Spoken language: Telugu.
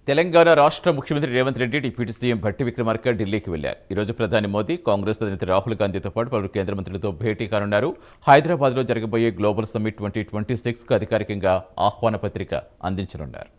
తెలంగాణ రాష్ట్ర ముఖ్యమంత్రి రేవంత్ రెడ్డి డిప్యూటీ సీఎం భట్టి విక్రమార్క ఢిల్లీకి వెళ్లారు. ఈ రోజు ప్రధాని మోదీ, కాంగ్రెస్ అధినేత రాహుల్ గాంధీతో పాటు పలువురు కేంద్ర మంత్రులతో భేటీ కానున్నారు. హైదరాబాద్లో జరగబోయే గ్లోబల్ సమ్మిట్ 2026కు అధికారికంగా ఆహ్వాన పత్రిక అందించనున్నారు.